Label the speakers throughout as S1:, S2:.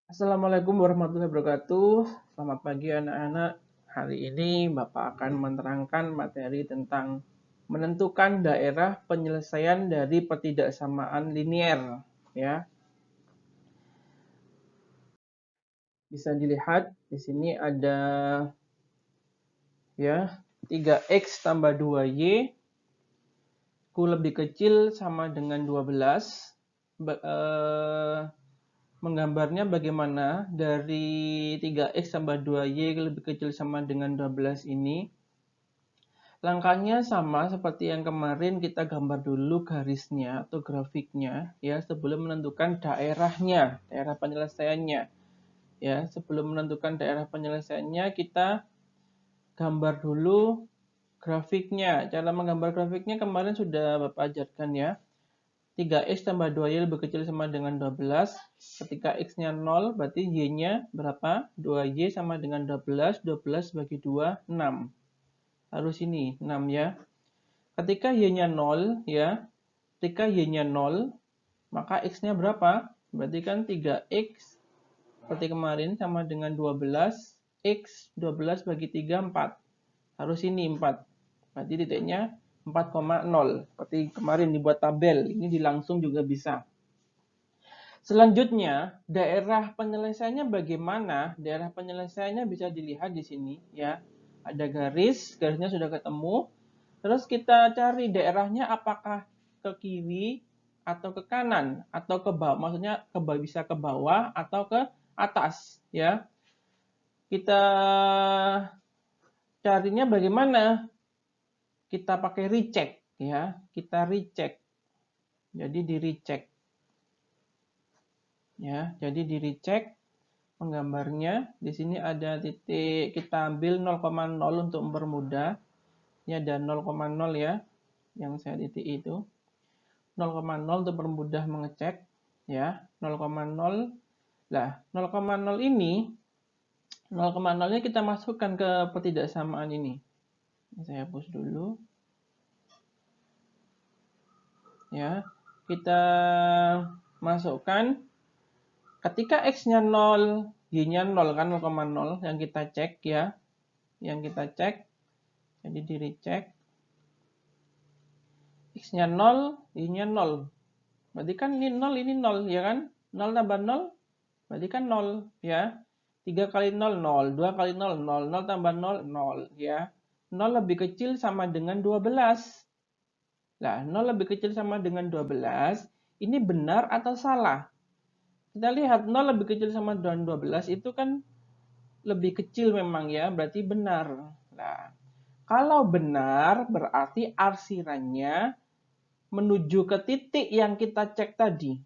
S1: Assalamualaikum warahmatullahi wabarakatuh. Selamat pagi anak-anak. Hari ini Bapak akan menerangkan materi tentang menentukan daerah penyelesaian dari pertidaksamaan linier. Ya, bisa dilihat di sini ada ya 3x tambah 2y ku lebih kecil sama dengan 12. Menggambarnya bagaimana dari 3x tambah 2y lebih kecil sama dengan 12 ini. Langkahnya sama seperti yang kemarin, kita gambar dulu garisnya atau grafiknya ya sebelum menentukan daerahnya, daerah penyelesaiannya. Ya, sebelum menentukan daerah penyelesaiannya kita gambar dulu grafiknya. Cara menggambar grafiknya kemarin sudah Bapak ajarkan ya. 3x tambah 2y lebih kecil sama dengan 12. Ketika x-nya 0, berarti y-nya berapa? 2y sama dengan 12. 12 bagi 2, 6. Harus ini, 6 ya. Ketika y-nya 0, ya. Ketika y-nya 0, maka x-nya berapa? Berarti kan 3x seperti kemarin sama dengan 12. X 12 bagi 3, 4. Harus ini 4. Berarti titiknya 4,0. Seperti kemarin dibuat tabel. Ini dilangsung juga bisa. Selanjutnya, daerah penyelesaiannya bagaimana? Daerah penyelesaiannya bisa dilihat di sini ya. Ada garis, garisnya sudah ketemu. Terus kita cari daerahnya apakah ke kiri atau ke kanan atau ke bawah. Maksudnya bisa ke bawah atau ke atas ya. Kita carinya bagaimana? Kita pakai recheck ya. Kita recheck. Jadi di recheck. Ya, jadi di recheck menggambarnya. Di sini ada titik, kita ambil 0,0 untuk mempermudah. Ini ada 0,0 ya, yang saya titik itu. 0,0 untuk mempermudah mengecek. Ya, 0,0. Nah, 0,0 ini, 0,0-nya kita masukkan ke pertidaksamaan ini. Saya hapus dulu. Ya, kita masukkan. Ketika x-nya 0, y-nya 0 kan 0,0 yang kita cek ya. Yang kita cek. Jadi di recheck. X-nya 0, y-nya 0. Berarti kan ini 0, ya kan? 0 tambah 0, berarti kan 0, ya. 3 kali 0, 0. 2 kali 0, 0. 0 tambah 0, 0, ya. 0 lebih kecil sama dengan 12. Nah, 0 lebih kecil sama dengan 12, ini benar atau salah? Kita lihat 0 lebih kecil sama dengan 12 itu kan lebih kecil memang ya, berarti benar. Nah, kalau benar berarti arsirannya menuju ke titik yang kita cek tadi.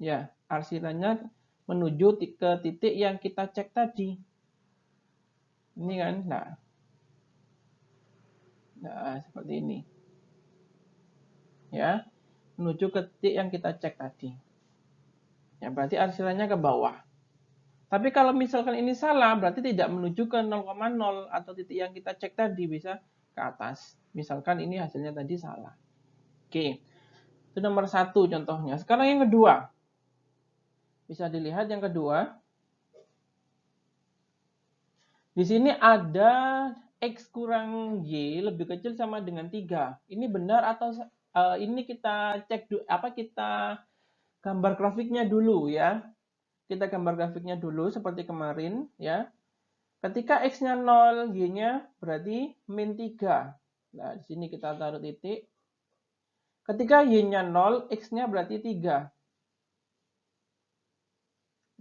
S1: Ya, arsirannya menuju ke titik yang kita cek tadi. Ini kan, nah seperti ini. Ya, menuju ke titik yang kita cek tadi. Ya, berarti arsirannya ke bawah. Tapi kalau misalkan ini salah, berarti tidak menuju ke 0,0 atau titik yang kita cek tadi, bisa ke atas. Misalkan ini hasilnya tadi salah. Oke, itu nomor 1 contohnya. Sekarang yang kedua. Bisa dilihat yang kedua. Di sini ada X kurang Y lebih kecil sama dengan 3. Ini benar atau ini kita cek kita gambar grafiknya dulu ya. Kita gambar grafiknya dulu seperti kemarin ya. Ketika X-nya 0, Y-nya berarti min 3. Nah, di sini kita taruh titik. Ketika Y-nya 0, X-nya berarti 3.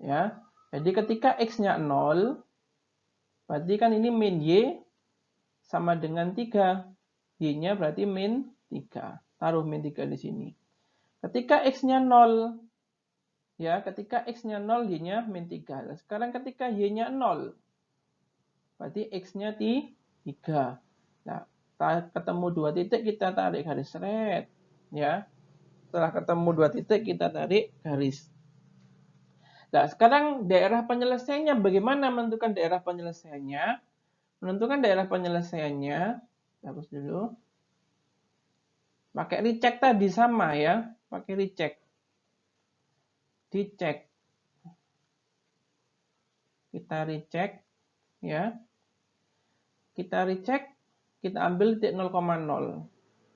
S1: Ya. Jadi ketika X-nya 0, berarti kan ini min Y sama dengan 3. Y-nya berarti min 3. Taruh min 3 di sini. Ketika X-nya 0, ya, ketika X-nya 0, Y-nya min 3. Sekarang ketika Y-nya 0, berarti X-nya 3. Nah, ketemu dua titik, kita tarik garis seret. Ya. Setelah ketemu dua titik, kita tarik garis. Nah, sekarang daerah penyelesaiannya, bagaimana menentukan daerah penyelesaiannya? Menentukan daerah penyelesaiannya, hapus dulu. Pakai recheck tadi sama ya, pakai recheck. Dicek. Kita recheck, ya. Kita recheck, kita ambil titik 0,0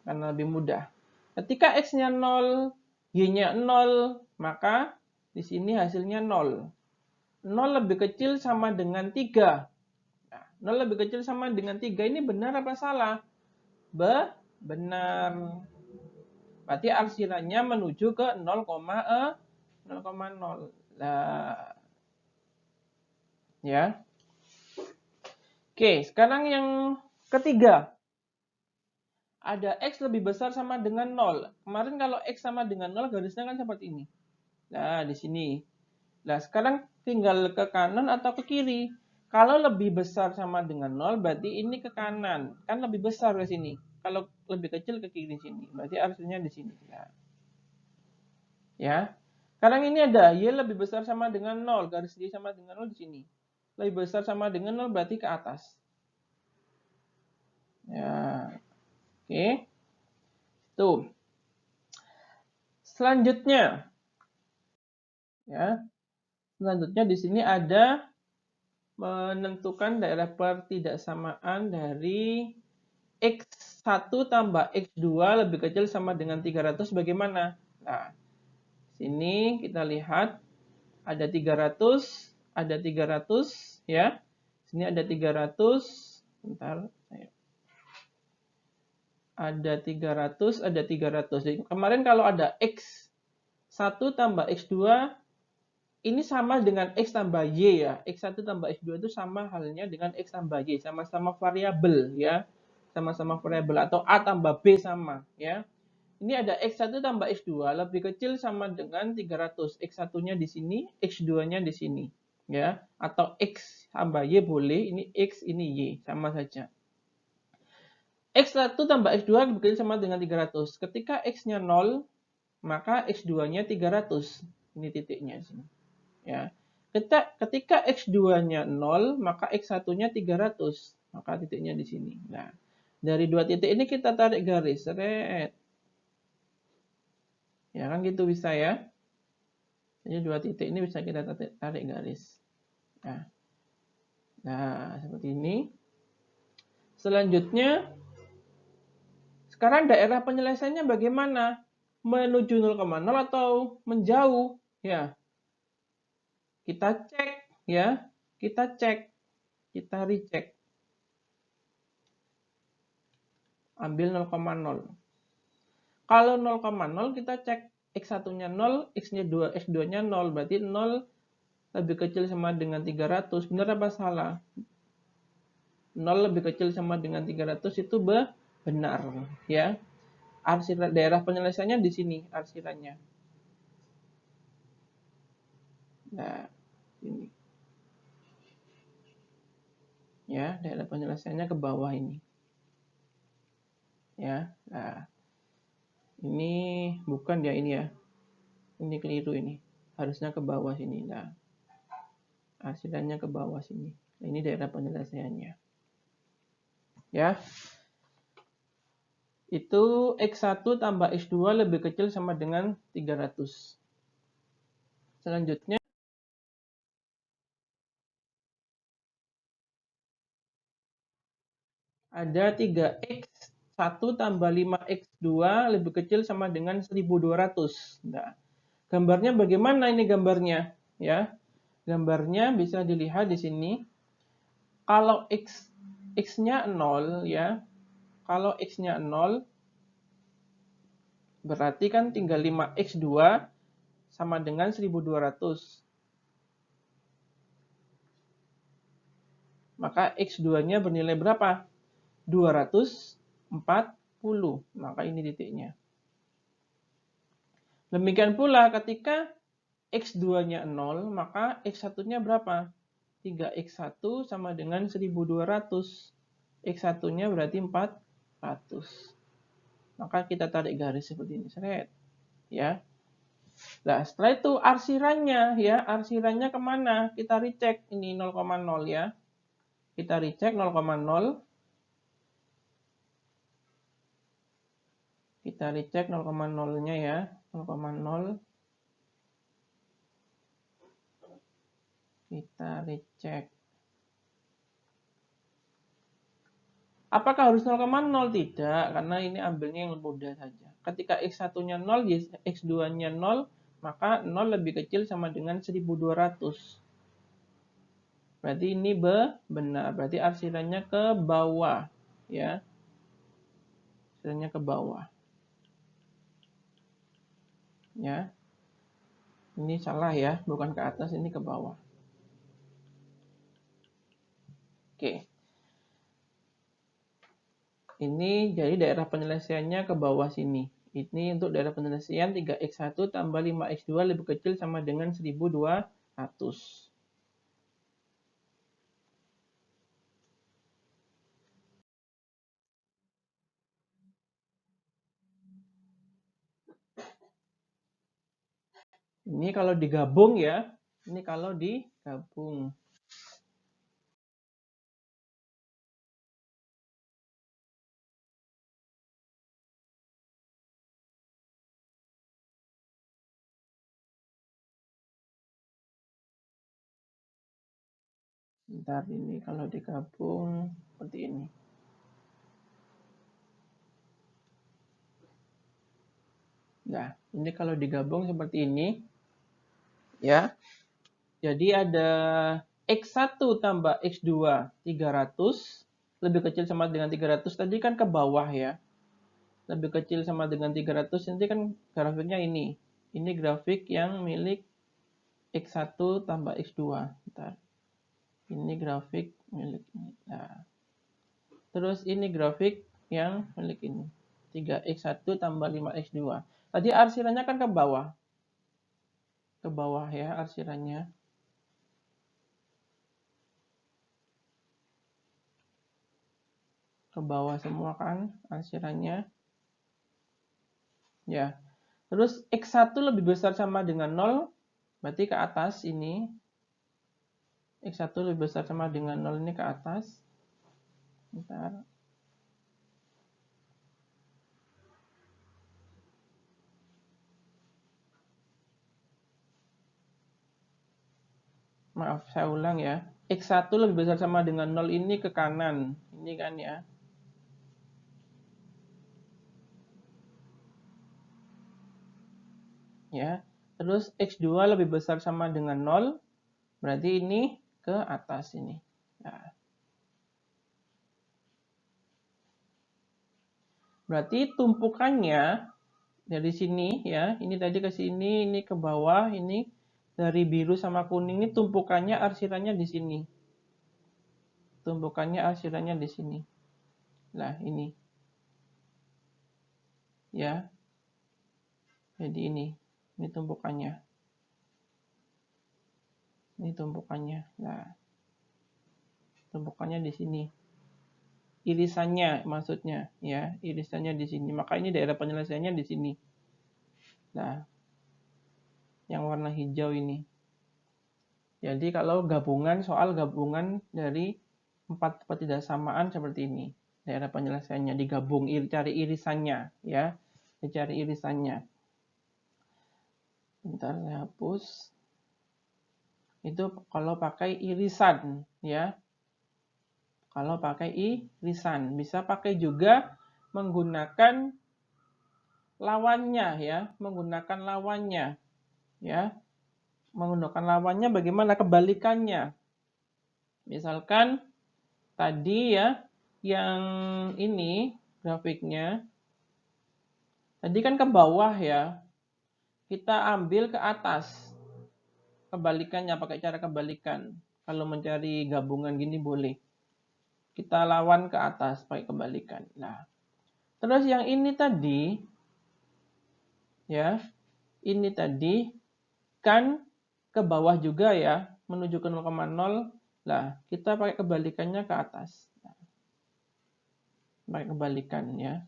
S1: karena lebih mudah. Ketika X-nya 0, Y-nya 0, maka di sini hasilnya 0. 0 lebih kecil sama dengan 3. Nah, 0 lebih kecil sama dengan 3 ini benar apa salah? Benar. Berarti arsirannya menuju ke 0,0. Nah, ya. Oke, sekarang yang ketiga. Ada X lebih besar sama dengan 0. Kemarin kalau X sama dengan 0 garisnya kan seperti ini. Nah, di sini. Nah, sekarang tinggal ke kanan atau ke kiri. Kalau lebih besar sama dengan 0, berarti ini ke kanan. Kan lebih besar ke sini. Kalau lebih kecil ke kiri sini. Berarti artinya di sini. Nah, ya. Sekarang ini ada Y lebih besar sama dengan 0. Garis Y sama dengan 0 di sini. Lebih besar sama dengan 0 berarti ke atas. Ya. Oke. Tuh. Selanjutnya. Ya. Selanjutnya di sini ada menentukan daerah pertidaksamaan dari X1 tambah X2 lebih kecil sama dengan 300 bagaimana? Nah, sini kita lihat ada 300, ada 300 ya. Sini ada 300. Bentar, ada 300, ada 300. Jadi, kemarin kalau ada X1 tambah X2 ini sama dengan X tambah Y ya. X1 tambah X2 itu sama halnya dengan X tambah Y. Sama-sama variabel ya. Sama-sama variabel atau A tambah B sama ya. Ini ada X1 tambah X2 lebih kecil sama dengan 300. X1-nya di sini, X2-nya di sini ya. Atau X tambah Y boleh. Ini X, ini Y. Sama saja. X1 tambah X2 lebih kecil sama dengan 300. Ketika X-nya 0, maka X2-nya 300. Ini titiknya sini. Ya. Ketika X2-nya 0, maka X1-nya 300. Maka titiknya di sini. Nah, dari dua titik ini kita tarik garis. Seret. Ya kan gitu bisa ya. Jadi dua titik ini bisa kita tarik garis. Nah, seperti ini. Selanjutnya, sekarang daerah penyelesaiannya bagaimana? Menuju 0,0 atau menjauh? Ya, kita cek ya. Kita cek. Kita recheck. Ambil 0,0. Kalau 0,0 kita cek X1-nya 0, X2-nya 0. Berarti 0 lebih kecil sama dengan 300. Benar apa salah? 0 lebih kecil sama dengan 300 itu benar. Ya. Arsiran daerah penyelesaiannya di sini arsirannya. Nah, ini. Ya, daerah penyelesaiannya ke bawah ini. Ya. Nah, ini bukan ya ini ya. Ini keliru ini. Harusnya ke bawah sini. Nah, arsirannya ke bawah sini. Nah, ini daerah penyelesaiannya. Ya. Itu X1 tambah X2 lebih kecil sama dengan 300. Selanjutnya ada 3X1 tambah 5X2 lebih kecil sama dengan 1200. Nah, gambarnya bagaimana ini gambarnya? Ya, gambarnya bisa dilihat di sini. Kalau X-nya 0 ya. Kalau X-nya 0 berarti kan tinggal 5X2 sama dengan 1200. Maka X2-nya bernilai berapa? 240. Maka ini titiknya. Demikian pula ketika X2-nya 0, maka X1-nya berapa? 3X1 sama dengan 1200. X1-nya berarti 400. Maka kita tarik garis seperti ini. Seret. Ya. Nah, setelah itu arsirannya ya, arsirannya kemana? Kita recheck ini 0,0 ya. Kita recheck 0,0. Kita recheck 0,0-nya ya. 0,0. Kita recheck. Apakah harus 0,0? Tidak, karena ini ambilnya yang mudah saja. Ketika X1-nya 0, X2-nya 0, maka 0 lebih kecil sama dengan 1200. Berarti ini benar. Berarti arsirannya ke bawah. Ya. Arsirannya ke bawah. Ya. Ini salah ya, bukan ke atas, ini ke bawah. Oke. Ini jadi daerah penyelesaiannya ke bawah sini. Ini untuk daerah penyelesaian 3x1 tambah 5x2 lebih kecil sama dengan 1200. Ini kalau digabung ya. Ini kalau digabung. Bentar, ini kalau digabung seperti ini. Nah, ini kalau digabung seperti ini. Ya. Jadi ada X1 tambah X2 300 lebih kecil sama dengan 300 tadi kan ke bawah ya. Lebih kecil sama dengan 300 nanti kan grafiknya ini. Ini grafik yang milik X1 tambah X2. Bentar. Ini grafik milik ini. Nah. Terus ini grafik yang milik ini. 3x1 tambah 5x2. Tadi arsirannya kan ke bawah. Ke bawah ya arsirannya. Ke bawah semua kan arsirannya. Ya. Terus x1 lebih besar sama dengan 0. Berarti ke atas ini. X1 lebih besar sama dengan 0 ini ke atas. Bentar. Maaf, saya ulang ya. X1 lebih besar sama dengan 0 ini ke kanan. Ini kan ya. Ya. Terus X2 lebih besar sama dengan 0. Berarti ini ke atas ini. Nah. Berarti tumpukannya dari sini ya. Ini tadi ke sini, ini ke bawah, ini dari biru sama kuning ini tumpukannya arsirannya di sini. Tumpukannya arsirannya di sini. Nah, ini. Ya. Jadi ini tumpukannya. Ini tumpukannya. Nah. Tumpukannya di sini. Irisannya maksudnya, ya. Irisannya di sini. Maka ini daerah penyelesaiannya di sini. Nah. Yang warna hijau ini. Jadi kalau soal gabungan dari 4 ketidaksamaan seperti ini. Daerah penyelesaiannya digabung, cari irisannya, ya. Dicari irisannya. Bentar saya hapus. Itu kalau pakai irisan, ya. Kalau pakai irisan, bisa pakai juga menggunakan lawannya, ya. Menggunakan lawannya, ya. Menggunakan lawannya bagaimana kebalikannya? Misalkan tadi ya, yang ini grafiknya, tadi kan ke bawah ya, kita ambil ke atas. Kebalikannya, pakai cara kebalikan. Kalau mencari gabungan gini boleh. Kita lawan ke atas, pakai kebalikan. Nah, terus yang ini tadi, ya, ini tadi kan ke bawah juga ya, menuju ke 0,0. Nah, kita pakai kebalikannya ke atas. Nah, pakai kebalikan ya.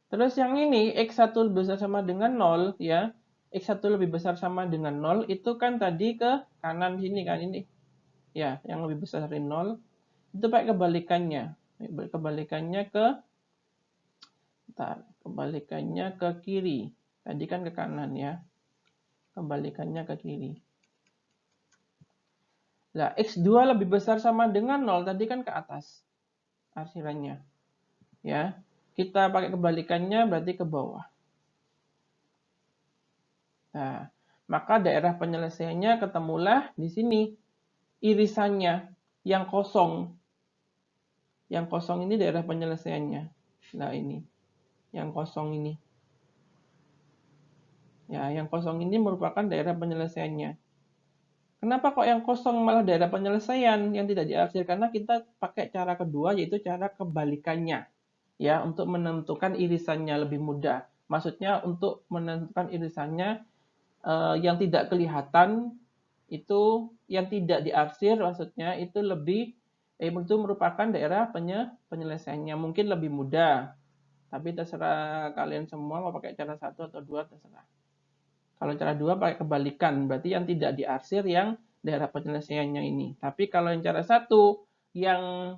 S1: Terus yang ini, X1 lebih besar sama dengan 0, ya. X1 lebih besar sama dengan 0, itu kan tadi ke kanan sini kan ini. Ya, yang lebih besar dari 0. Itu pakai kebalikannya. Kebalikannya ke kiri. Tadi kan ke kanan ya. Kebalikannya ke kiri. Nah, X2 lebih besar sama dengan 0, tadi kan ke atas arsirannya. Ya, kita pakai kebalikannya berarti ke bawah. Nah, maka daerah penyelesaiannya ketemulah di sini. Irisannya yang kosong. Yang kosong ini daerah penyelesaiannya. Nah, ini. Yang kosong ini. Ya, yang kosong ini merupakan daerah penyelesaiannya. Kenapa kok yang kosong malah daerah penyelesaian yang tidak diarsir? Karena kita pakai cara kedua, yaitu cara kebalikannya. Ya, untuk menentukan irisannya lebih mudah. Maksudnya untuk menentukan irisannya yang tidak kelihatan, itu yang tidak diarsir, maksudnya itu itu merupakan daerah penyelesaiannya. Mungkin lebih mudah, tapi terserah kalian semua mau pakai cara satu atau dua, terserah. Kalau cara dua pakai kebalikan, berarti yang tidak diarsir yang daerah penyelesaiannya ini. Tapi kalau yang cara satu, yang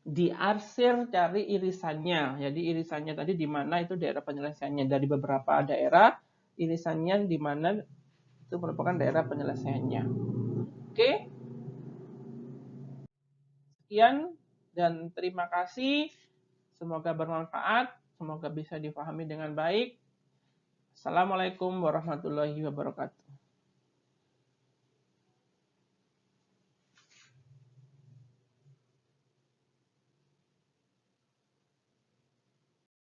S1: diarsir cari irisannya. Jadi irisannya tadi di mana itu daerah penyelesaiannya. Dari beberapa daerah, irisannya di mana itu merupakan daerah penyelesaiannya. Oke, sekian dan terima kasih. Semoga bermanfaat, semoga bisa dipahami dengan baik. Assalamualaikum warahmatullahi wabarakatuh.